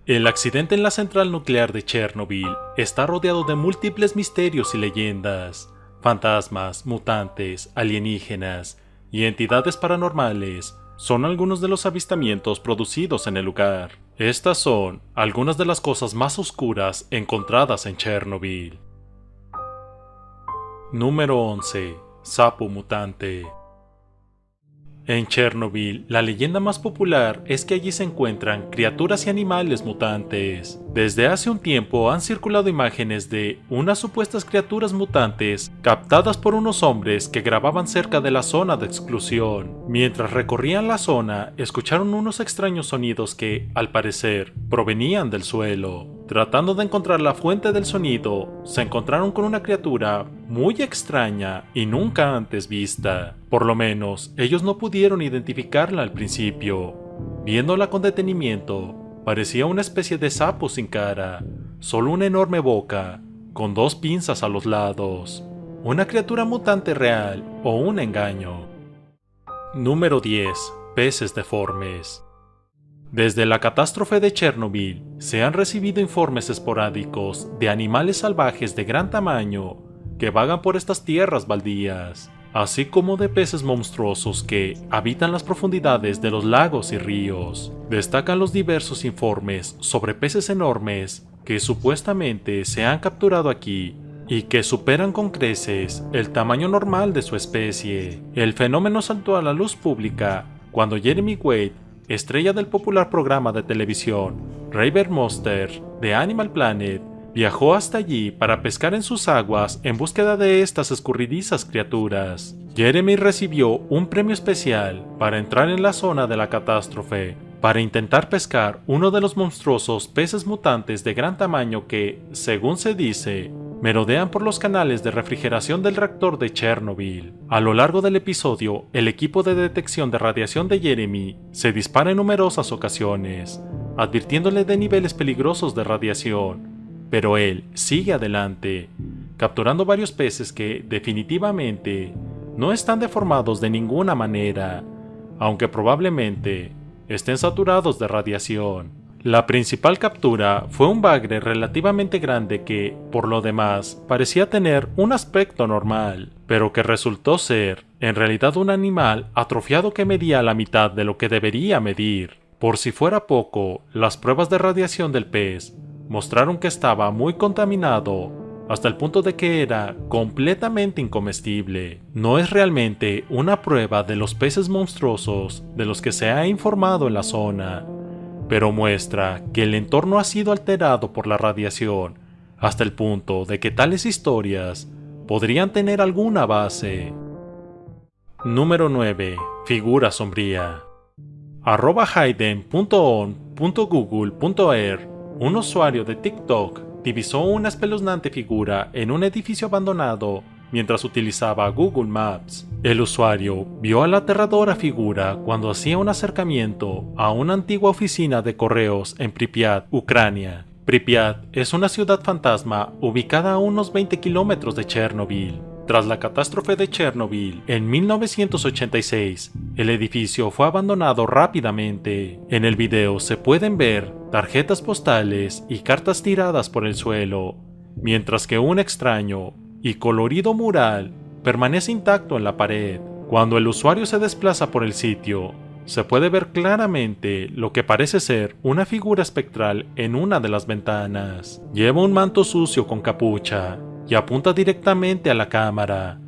El accidente en la central nuclear de Chernobyl está rodeado de múltiples misterios y leyendas. Fantasmas, mutantes, alienígenas y entidades paranormales son algunos de los avistamientos producidos en el lugar. Estas son algunas de las cosas más oscuras encontradas en Chernobyl. Número 11. Sapo mutante. En Chernobyl, la leyenda más popular es que allí se encuentran criaturas y animales mutantes. Desde hace un tiempo han circulado imágenes de unas supuestas criaturas mutantes captadas por unos hombres que grababan cerca de la zona de exclusión. Mientras recorrían la zona, escucharon unos extraños sonidos que, al parecer, provenían del suelo. Tratando de encontrar la fuente del sonido, se encontraron con una criatura muy extraña y nunca antes vista. Por lo menos, ellos no pudieron identificarla al principio. Viéndola con detenimiento, parecía una especie de sapo sin cara, solo una enorme boca, con dos pinzas a los lados. ¿Una criatura mutante real o un engaño? Número 10. Peces deformes. Desde la catástrofe de Chernobyl, se han recibido informes esporádicos de animales salvajes de gran tamaño que vagan por estas tierras baldías, así como de peces monstruosos que habitan las profundidades de los lagos y ríos. Destacan los diversos informes sobre peces enormes que supuestamente se han capturado aquí y que superan con creces el tamaño normal de su especie. El fenómeno saltó a la luz pública cuando Jeremy Wade, estrella del popular programa de televisión Raven Monster de Animal Planet, viajó hasta allí para pescar en sus aguas en búsqueda de estas escurridizas criaturas. Jeremy recibió un premio especial para entrar en la zona de la catástrofe para intentar pescar uno de los monstruosos peces mutantes de gran tamaño que, según se dice, merodean por los canales de refrigeración del reactor de Chernobyl. A lo largo del episodio, el equipo de detección de radiación de Jeremy se dispara en numerosas ocasiones, advirtiéndole de niveles peligrosos de radiación, pero él sigue adelante, capturando varios peces que, definitivamente, no están deformados de ninguna manera, aunque probablemente estén saturados de radiación. La principal captura fue un bagre relativamente grande que, por lo demás, parecía tener un aspecto normal, pero que resultó ser, en realidad, un animal atrofiado que medía la mitad de lo que debería medir. Por si fuera poco, las pruebas de radiación del pez mostraron que estaba muy contaminado, hasta el punto de que era completamente incomestible. No es realmente una prueba de los peces monstruosos de los que se ha informado en la zona, pero muestra que el entorno ha sido alterado por la radiación, hasta el punto de que tales historias podrían tener alguna base. Número 9. Figura sombría. @hayden.on.google.er, un usuario de TikTok, divisó una espeluznante figura en un edificio abandonado mientras utilizaba Google Maps. El usuario vio a la aterradora figura cuando hacía un acercamiento a una antigua oficina de correos en Pripyat, Ucrania. Pripyat es una ciudad fantasma ubicada a unos 20 kilómetros de Chernobyl. Tras la catástrofe de Chernobyl en 1986, el edificio fue abandonado rápidamente. En el video se pueden ver tarjetas postales y cartas tiradas por el suelo, mientras que un extraño y colorido mural permanece intacto en la pared. Cuando el usuario se desplaza por el sitio, se puede ver claramente lo que parece ser una figura espectral en una de las ventanas. Lleva un manto sucio con capucha y apunta directamente a la cámara.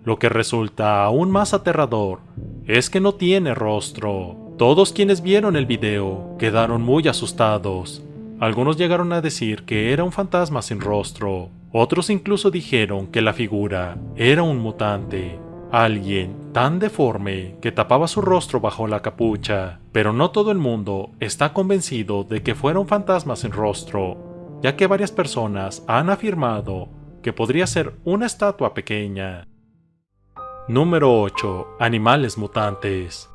Lo que resulta aún más aterrador es que no tiene rostro. Todos quienes vieron el video quedaron muy asustados. Algunos llegaron a decir que era un fantasma sin rostro. Otros incluso dijeron que la figura era un mutante, alguien tan deforme que tapaba su rostro bajo la capucha. Pero no todo el mundo está convencido de que fuera un fantasma sin rostro, ya que varias personas han afirmado que podría ser una estatua pequeña. Número 8. Animales mutantes.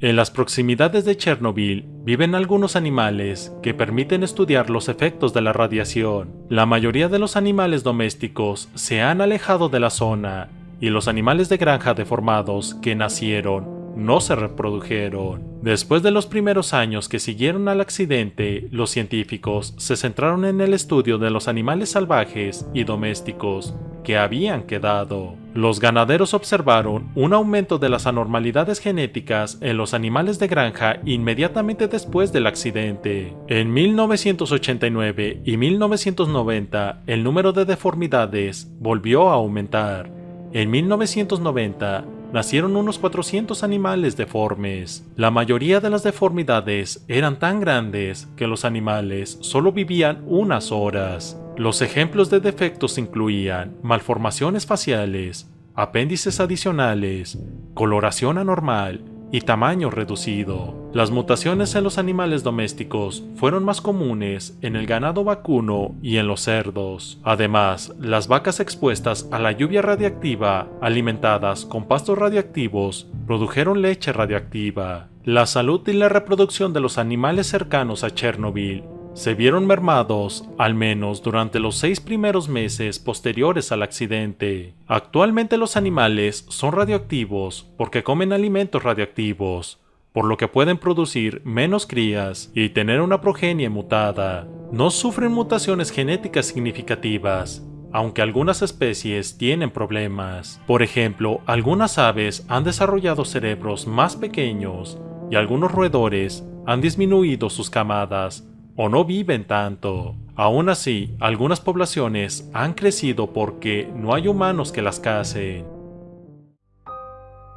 En las proximidades de Chernobyl viven algunos animales que permiten estudiar los efectos de la radiación. La mayoría de los animales domésticos se han alejado de la zona y los animales de granja deformados que nacieron no se reprodujeron. Después de los primeros años que siguieron al accidente, los científicos se centraron en el estudio de los animales salvajes y domésticos que habían quedado. Los ganaderos observaron un aumento de las anormalidades genéticas en los animales de granja inmediatamente después del accidente. En 1989 y 1990, el número de deformidades volvió a aumentar. En 1990, nacieron unos 400 animales deformes. La mayoría de las deformidades eran tan grandes que los animales solo vivían unas horas. Los ejemplos de defectos incluían malformaciones faciales, apéndices adicionales, coloración anormal y tamaño reducido. Las mutaciones en los animales domésticos fueron más comunes en el ganado vacuno y en los cerdos. Además, las vacas expuestas a la lluvia radiactiva, alimentadas con pastos radiactivos, produjeron leche radiactiva. La salud y la reproducción de los animales cercanos a Chernobyl se vieron mermados, al menos durante los 6 primeros meses posteriores al accidente. Actualmente los animales son radioactivos porque comen alimentos radioactivos, por lo que pueden producir menos crías y tener una progenie mutada. No sufren mutaciones genéticas significativas, aunque algunas especies tienen problemas. Por ejemplo, algunas aves han desarrollado cerebros más pequeños y algunos roedores han disminuido sus camadas o no viven tanto. Aún así, algunas poblaciones han crecido porque no hay humanos que las cacen.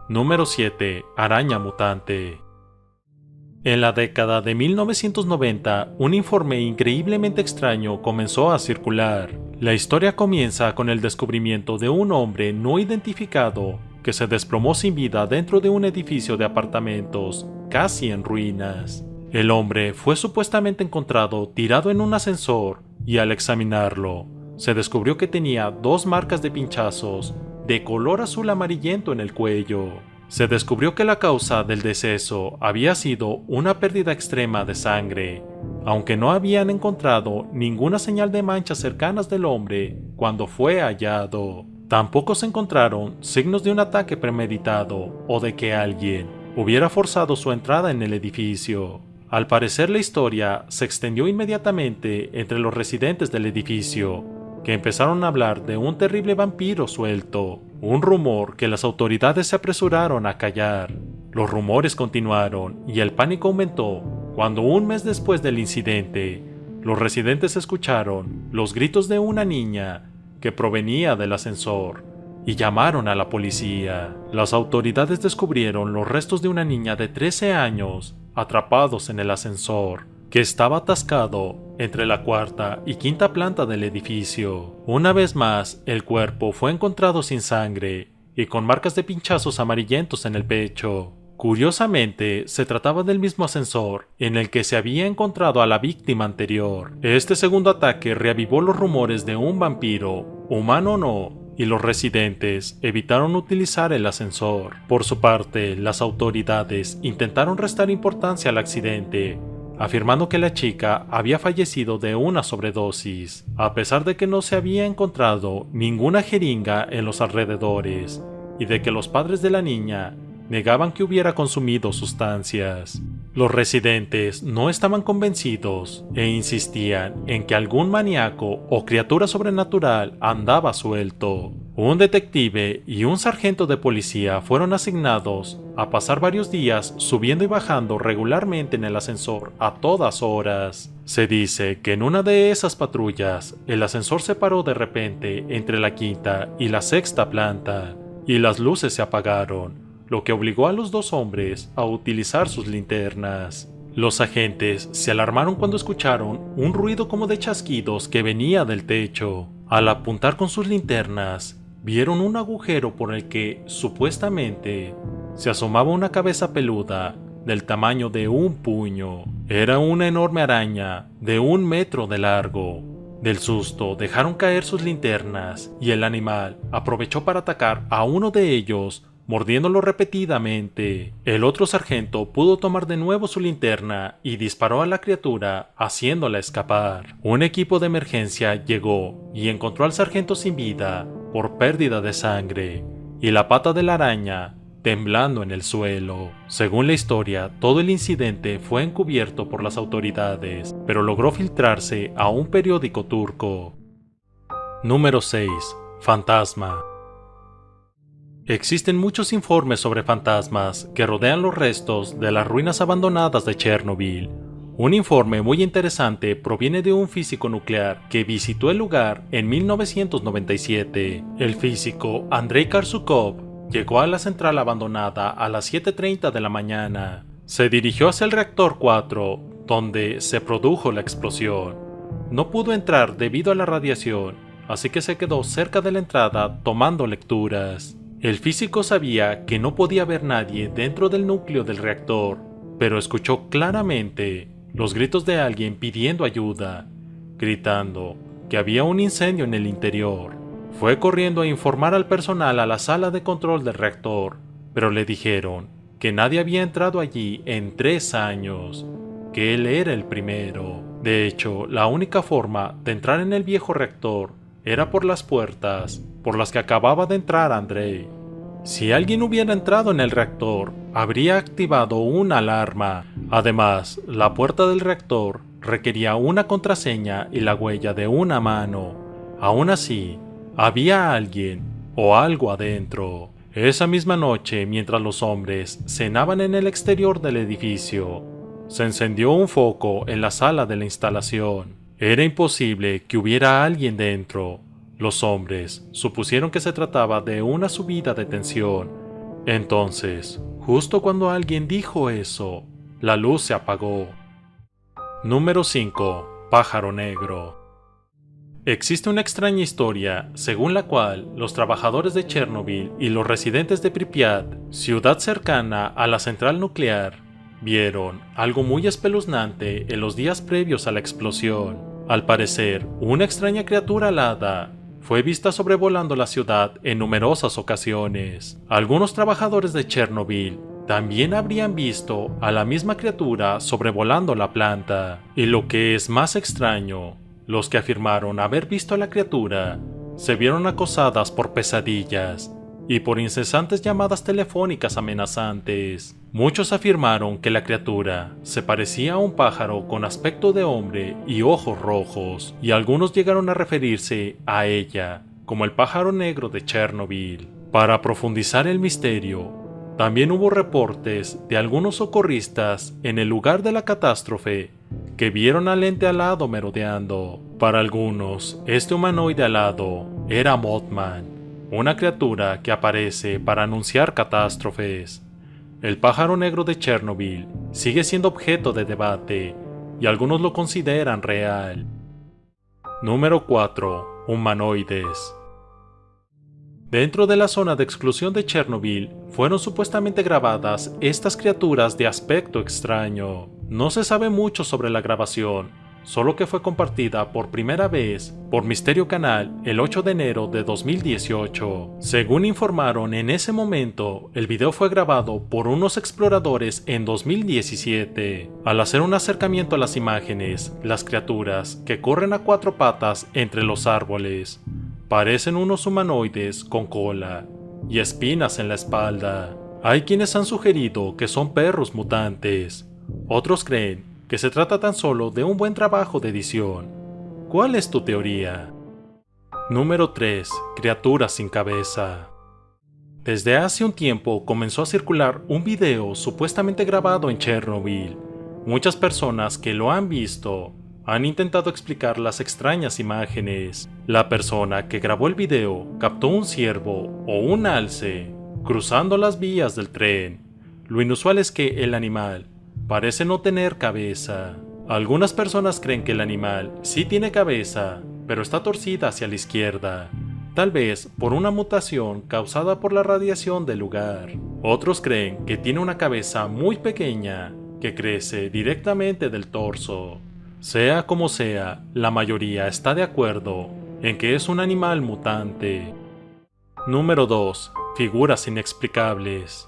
Número 7. Araña mutante. En la década de 1990, un informe increíblemente extraño comenzó a circular. La historia comienza con el descubrimiento de un hombre no identificado que se desplomó sin vida dentro de un edificio de apartamentos, casi en ruinas. El hombre fue supuestamente encontrado tirado en un ascensor y al examinarlo, se descubrió que tenía 2 marcas de pinchazos de color azul amarillento en el cuello. Se descubrió que la causa del deceso había sido una pérdida extrema de sangre, aunque no habían encontrado ninguna señal de manchas cercanas del hombre cuando fue hallado. Tampoco se encontraron signos de un ataque premeditado o de que alguien hubiera forzado su entrada en el edificio. Al parecer, la historia se extendió inmediatamente entre los residentes del edificio, que empezaron a hablar de un terrible vampiro suelto, un rumor que las autoridades se apresuraron a callar. Los rumores continuaron y el pánico aumentó cuando, un mes después del incidente, los residentes escucharon los gritos de una niña que provenía del ascensor y llamaron a la policía. Las autoridades descubrieron los restos de una niña de 13 años atrapados en el ascensor, que estaba atascado entre la 4ª y 5ª planta del edificio. Una vez más, el cuerpo fue encontrado sin sangre y con marcas de pinchazos amarillentos en el pecho. Curiosamente, se trataba del mismo ascensor en el que se había encontrado a la víctima anterior. Este segundo ataque reavivó los rumores de un vampiro, humano o no, y los residentes evitaron utilizar el ascensor. Por su parte, las autoridades intentaron restar importancia al accidente, afirmando que la chica había fallecido de una sobredosis, a pesar de que no se había encontrado ninguna jeringa en los alrededores, y de que los padres de la niña negaban que hubiera consumido sustancias. Los residentes no estaban convencidos e insistían en que algún maníaco o criatura sobrenatural andaba suelto. Un detective y un sargento de policía fueron asignados a pasar varios días subiendo y bajando regularmente en el ascensor a todas horas. Se dice que en una de esas patrullas, el ascensor se paró de repente entre la 5ª y la 6ª planta, y las luces se apagaron, lo que obligó a los 2 hombres a utilizar sus linternas. Los agentes se alarmaron cuando escucharon un ruido como de chasquidos que venía del techo. Al apuntar con sus linternas, vieron un agujero por el que, supuestamente, se asomaba una cabeza peluda del tamaño de un puño. Era una enorme araña de 1 metro de largo. Del susto, dejaron caer sus linternas y el animal aprovechó para atacar a uno de ellos, mordiéndolo repetidamente. El otro sargento pudo tomar de nuevo su linterna y disparó a la criatura, haciéndola escapar. Un equipo de emergencia llegó y encontró al sargento sin vida por pérdida de sangre, y la pata de la araña temblando en el suelo. Según la historia, todo el incidente fue encubierto por las autoridades, pero logró filtrarse a un periódico turco. Número 6. Fantasma. Existen muchos informes sobre fantasmas que rodean los restos de las ruinas abandonadas de Chernobyl. Un informe muy interesante proviene de un físico nuclear que visitó el lugar en 1997. El físico Andrei Karsukov llegó a la central abandonada a las 7:30 de la mañana. Se dirigió hacia el reactor 4, donde se produjo la explosión. No pudo entrar debido a la radiación, así que se quedó cerca de la entrada tomando lecturas. El físico sabía que no podía haber nadie dentro del núcleo del reactor, pero escuchó claramente los gritos de alguien pidiendo ayuda, gritando que había un incendio en el interior. Fue corriendo a informar al personal a la sala de control del reactor, pero le dijeron que nadie había entrado allí en 3 años, que él era el primero. De hecho, la única forma de entrar en el viejo reactor era por las puertas por las que acababa de entrar Andrei. Si alguien hubiera entrado en el reactor, habría activado una alarma. Además, la puerta del reactor requería una contraseña y la huella de una mano. Aún así, había alguien o algo adentro. Esa misma noche, mientras los hombres cenaban en el exterior del edificio, se encendió un foco en la sala de la instalación. Era imposible que hubiera alguien dentro. Los hombres supusieron que se trataba de una subida de tensión. Entonces, justo cuando alguien dijo eso, la luz se apagó. Número 5. Pájaro negro. Existe una extraña historia según la cual los trabajadores de Chernobyl y los residentes de Pripyat, ciudad cercana a la central nuclear, vieron algo muy espeluznante en los días previos a la explosión. Al parecer, una extraña criatura alada fue vista sobrevolando la ciudad en numerosas ocasiones. Algunos trabajadores de Chernobyl también habrían visto a la misma criatura sobrevolando la planta. Y lo que es más extraño, los que afirmaron haber visto a la criatura se vieron acosadas por pesadillas y por incesantes llamadas telefónicas amenazantes. Muchos afirmaron que la criatura se parecía a un pájaro con aspecto de hombre y ojos rojos, y algunos llegaron a referirse a ella como el pájaro negro de Chernobyl. Para profundizar el misterio, también hubo reportes de algunos socorristas en el lugar de la catástrofe que vieron al ente alado merodeando. Para algunos, este humanoide alado era Mothman, una criatura que aparece para anunciar catástrofes. El pájaro negro de Chernobyl sigue siendo objeto de debate y algunos lo consideran real. Número 4. Humanoides. Dentro de la zona de exclusión de Chernobyl fueron supuestamente grabadas estas criaturas de aspecto extraño. No se sabe mucho sobre la grabación, solo que fue compartida por primera vez por Misterio Canal el 8 de enero de 2018. Según informaron en ese momento, el video fue grabado por unos exploradores en 2017. Al hacer un acercamiento a las imágenes, las criaturas que corren a 4 patas entre los árboles parecen unos humanoides con cola y espinas en la espalda. Hay quienes han sugerido que son perros mutantes. Otros creen que se trata tan solo de un buen trabajo de edición. ¿Cuál es tu teoría? Número 3. Criaturas sin cabeza. Desde hace un tiempo comenzó a circular un video supuestamente grabado en Chernobyl. Muchas personas que lo han visto han intentado explicar las extrañas imágenes. La persona que grabó el video captó un ciervo o un alce cruzando las vías del tren. Lo inusual es que el animal parece no tener cabeza. Algunas personas creen que el animal sí tiene cabeza, pero está torcida hacia la izquierda, tal vez por una mutación causada por la radiación del lugar. Otros creen que tiene una cabeza muy pequeña que crece directamente del torso. Sea como sea, la mayoría está de acuerdo en que es un animal mutante. Número 2. Figuras inexplicables.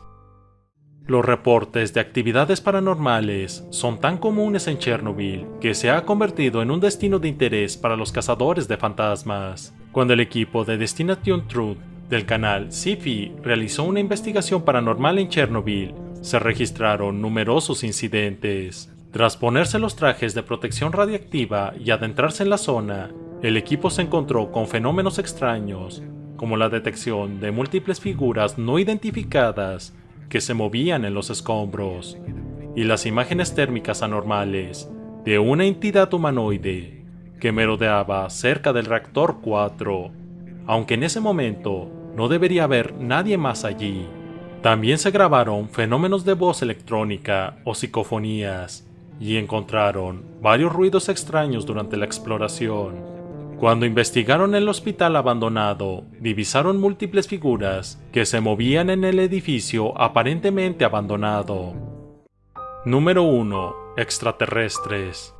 Los reportes de actividades paranormales son tan comunes en Chernobyl que se ha convertido en un destino de interés para los cazadores de fantasmas. Cuando el equipo de Destination Truth del canal Sci-Fi realizó una investigación paranormal en Chernobyl, se registraron numerosos incidentes. Tras ponerse los trajes de protección radiactiva y adentrarse en la zona, el equipo se encontró con fenómenos extraños, como la detección de múltiples figuras no identificadas que se movían en los escombros, y las imágenes térmicas anormales de una entidad humanoide que merodeaba cerca del reactor 4, aunque en ese momento no debería haber nadie más allí. También se grabaron fenómenos de voz electrónica o psicofonías, y encontraron varios ruidos extraños durante la exploración. Cuando investigaron el hospital abandonado, divisaron múltiples figuras que se movían en el edificio aparentemente abandonado. Número 1. Extraterrestres.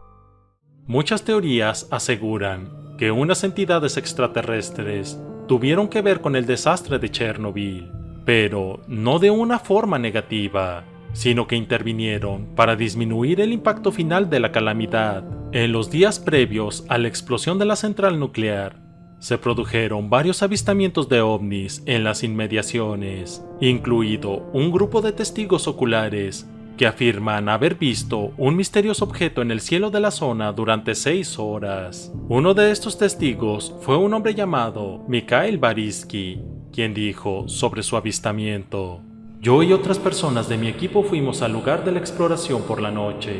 Muchas teorías aseguran que unas entidades extraterrestres tuvieron que ver con el desastre de Chernobyl, pero no de una forma negativa, sino que intervinieron para disminuir el impacto final de la calamidad. En los días previos a la explosión de la central nuclear, se produjeron varios avistamientos de ovnis en las inmediaciones, incluido un grupo de testigos oculares que afirman haber visto un misterioso objeto en el cielo de la zona durante 6 horas. Uno de estos testigos fue un hombre llamado Mikhail Barisky, quien dijo sobre su avistamiento: "Yo y otras personas de mi equipo fuimos al lugar de la exploración por la noche.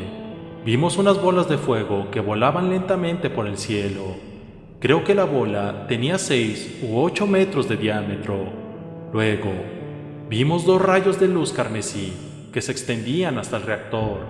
Vimos unas bolas de fuego que volaban lentamente por el cielo. Creo que la bola tenía 6 u 8 metros de diámetro. Luego, vimos 2 rayos de luz carmesí que se extendían hasta el reactor.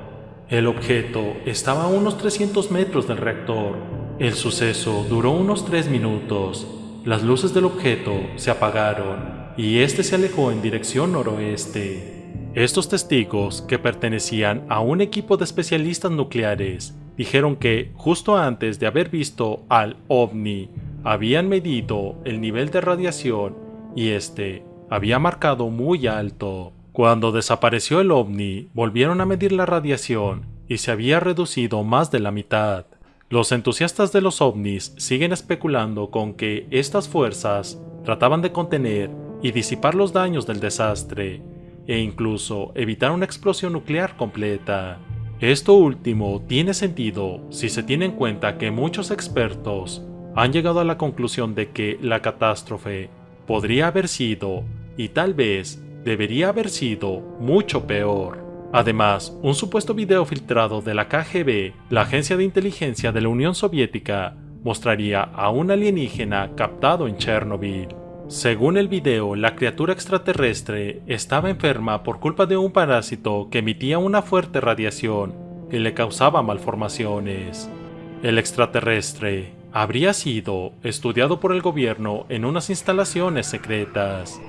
El objeto estaba a unos 300 metros del reactor. El suceso duró unos 3 minutos. Las luces del objeto se apagaron y este se alejó en dirección noroeste". Estos testigos, que pertenecían a un equipo de especialistas nucleares, dijeron que justo antes de haber visto al ovni, habían medido el nivel de radiación y este había marcado muy alto. Cuando desapareció el ovni, volvieron a medir la radiación y se había reducido más de la mitad. Los entusiastas de los ovnis siguen especulando con que estas fuerzas trataban de contener y disipar los daños del desastre, e incluso evitar una explosión nuclear completa. Esto último tiene sentido si se tiene en cuenta que muchos expertos han llegado a la conclusión de que la catástrofe podría haber sido, y tal vez debería haber sido, mucho peor. Además, un supuesto video filtrado de la KGB, la agencia de inteligencia de la Unión Soviética, mostraría a un alienígena captado en Chernobyl. Según el video, la criatura extraterrestre estaba enferma por culpa de un parásito que emitía una fuerte radiación que le causaba malformaciones. El extraterrestre habría sido estudiado por el gobierno en unas instalaciones secretas.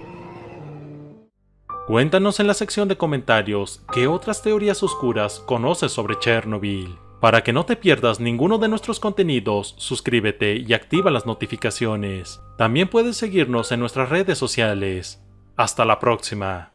Cuéntanos en la sección de comentarios qué otras teorías oscuras conoces sobre Chernobyl. Para que no te pierdas ninguno de nuestros contenidos, suscríbete y activa las notificaciones. También puedes seguirnos en nuestras redes sociales. Hasta la próxima.